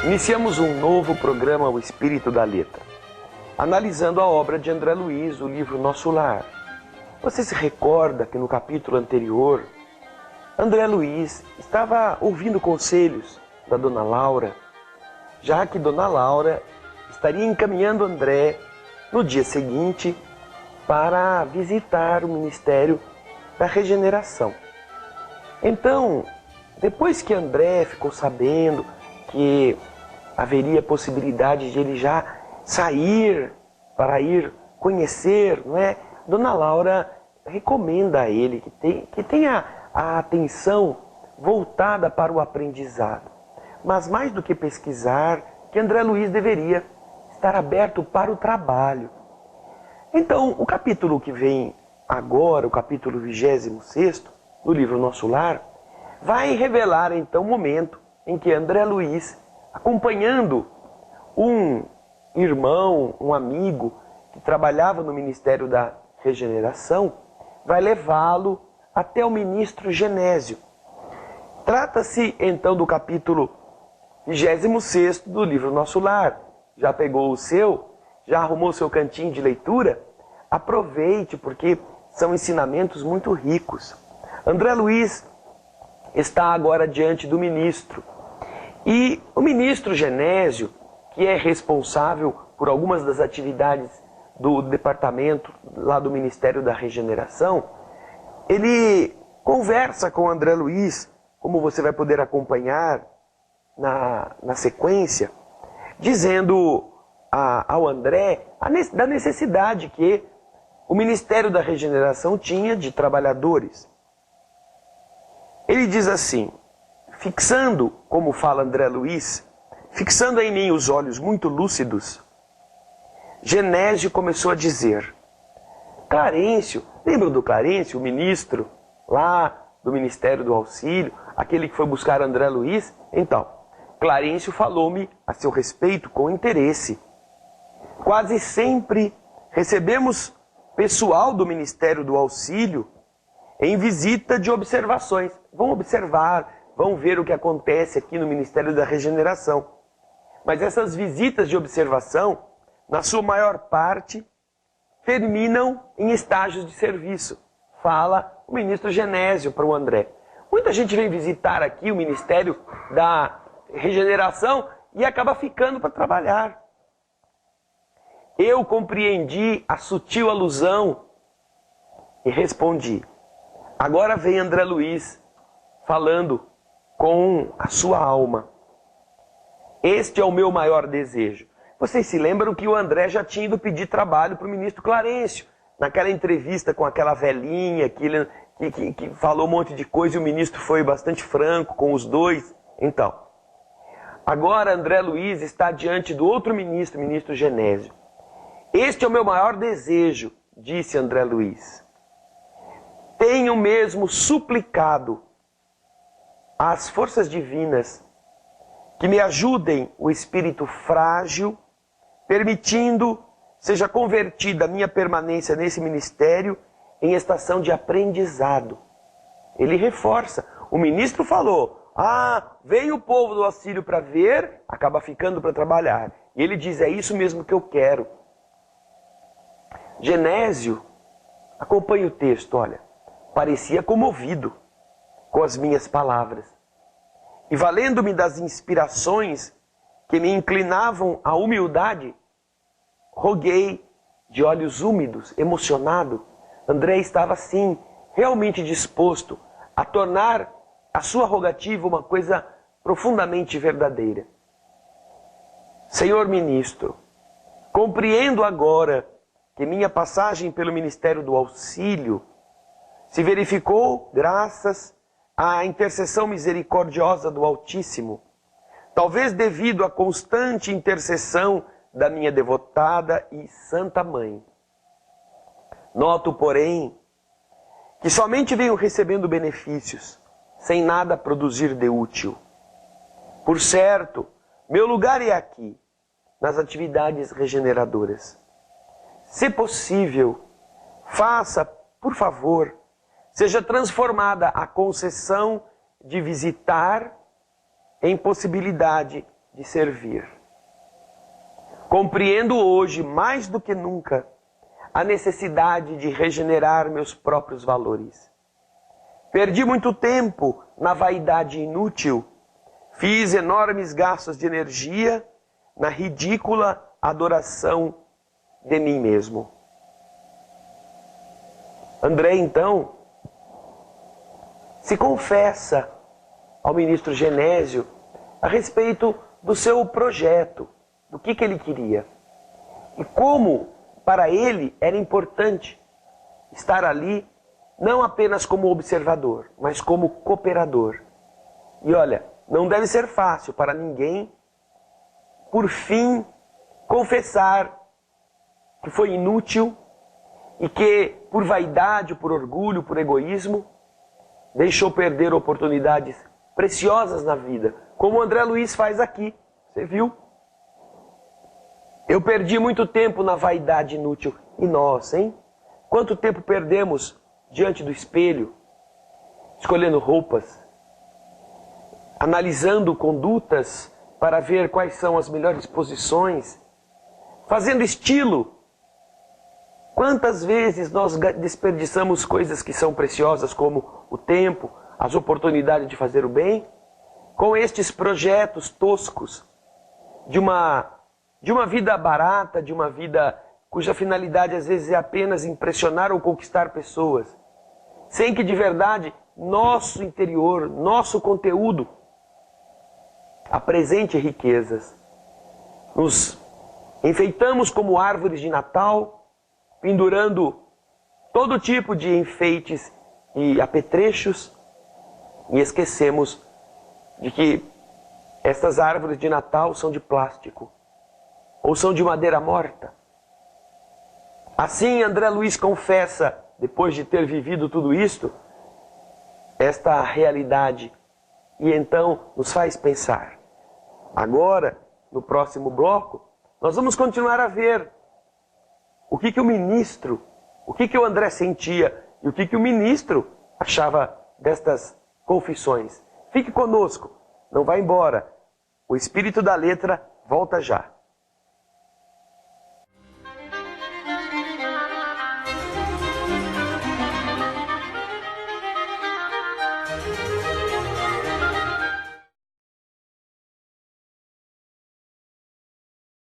Iniciamos um novo programa, O Espírito da Letra, analisando a obra de André Luiz, o livro Nosso Lar. Você se recorda que no capítulo anterior, André Luiz estava ouvindo conselhos da Dona Laura, já que Dona Laura estaria encaminhando André no dia seguinte para visitar o Ministério da Regeneração. Então, depois que André ficou sabendo que haveria possibilidade de ele já sair para ir conhecer, não é? Dona Laura recomenda a ele que tenha a atenção voltada para o aprendizado. Mas mais do que pesquisar, que André Luiz deveria estar aberto para o trabalho. Então, o capítulo que vem agora, o capítulo 26º, do livro Nosso Lar, vai revelar então o momento em que André Luiz, acompanhando um irmão, um amigo que trabalhava no Ministério da Regeneração, vai levá-lo até o ministro Genésio. Trata-se então do capítulo 26º do livro Nosso Lar. Já pegou o seu? Já arrumou o seu cantinho de leitura? Aproveite, porque são ensinamentos muito ricos. André Luiz está agora diante do ministro. E o ministro Genésio, que é responsável por algumas das atividades do departamento lá do Ministério da Regeneração, ele conversa com André Luiz, como você vai poder acompanhar na sequência, dizendo ao André da necessidade que o Ministério da Regeneração tinha de trabalhadores. Ele diz assim, fixando, como fala André Luiz, fixando em mim os olhos muito lúcidos, Genésio começou a dizer, Clarencio, lembram do Clarencio, o ministro lá do Ministério do Auxílio, aquele que foi buscar André Luiz? Então, Clarencio falou-me a seu respeito com interesse. Quase sempre recebemos pessoal do Ministério do Auxílio em visita de observações. Vão observar, vão ver o que acontece aqui no Ministério da Regeneração. Mas essas visitas de observação, na sua maior parte, terminam em estágios de serviço. Fala o ministro Genésio para o André. Muita gente vem visitar aqui o Ministério da Regeneração e acaba ficando para trabalhar. Eu compreendi a sutil alusão e respondi. Agora vem André Luiz falando com a sua alma. Este é o meu maior desejo. Vocês se lembram que o André já tinha ido pedir trabalho para o ministro Clarencio, naquela entrevista com aquela velhinha que falou um monte de coisa e o ministro foi bastante franco com os dois. Então, agora André Luiz está diante do outro ministro, o ministro Genésio. Este é o meu maior desejo, disse André Luiz. Tenho mesmo suplicado às forças divinas que me ajudem o espírito frágil, permitindo seja convertida a minha permanência nesse ministério em estação de aprendizado. Ele reforça. O ministro falou, vem o povo do auxílio para ver, acaba ficando para trabalhar. E ele diz, é isso mesmo que eu quero. Genésio, acompanha o texto, olha, parecia comovido com as minhas palavras. E valendo-me das inspirações que me inclinavam à humildade, roguei de olhos úmidos, emocionado. André estava, sim, realmente disposto a tornar a sua rogativa uma coisa profundamente verdadeira. Senhor ministro, compreendo agora que minha passagem pelo Ministério do Auxílio se verificou graças à intercessão misericordiosa do Altíssimo, talvez devido à constante intercessão da minha devotada e santa mãe. Noto, porém, que somente venho recebendo benefícios, sem nada produzir de útil. Por certo, meu lugar é aqui, nas atividades regeneradoras. Se possível, faça, por favor, seja transformada a concessão de visitar em possibilidade de servir. Compreendo hoje, mais do que nunca, a necessidade de regenerar meus próprios valores. Perdi muito tempo na vaidade inútil, fiz enormes gastos de energia na ridícula adoração de mim mesmo. André, então, se confessa ao ministro Genésio a respeito do seu projeto, do que ele queria. E como, para ele, era importante estar ali, não apenas como observador, mas como cooperador. E olha, não deve ser fácil para ninguém, por fim, confessar que foi inútil e que, por vaidade, por orgulho, por egoísmo, deixou perder oportunidades preciosas na vida, como o André Luiz faz aqui. Você viu? Eu perdi muito tempo na vaidade inútil. E nós, hein? Quanto tempo perdemos diante do espelho, escolhendo roupas, analisando condutas para ver quais são as melhores posições, fazendo estilo. Quantas vezes nós desperdiçamos coisas que são preciosas, como o tempo, as oportunidades de fazer o bem, com estes projetos toscos de uma vida barata, de uma vida cuja finalidade às vezes é apenas impressionar ou conquistar pessoas, sem que de verdade nosso interior, nosso conteúdo apresente riquezas. Nos enfeitamos como árvores de Natal, pendurando todo tipo de enfeites e apetrechos, e esquecemos de que estas árvores de Natal são de plástico, ou são de madeira morta. Assim, André Luiz confessa, depois de ter vivido tudo isto, esta realidade, e então nos faz pensar. Agora, no próximo bloco, nós vamos continuar a ver o que o ministro, o que o André sentia e o que o ministro achava destas confissões. Fique conosco, não vá embora. O Espírito da Letra volta já.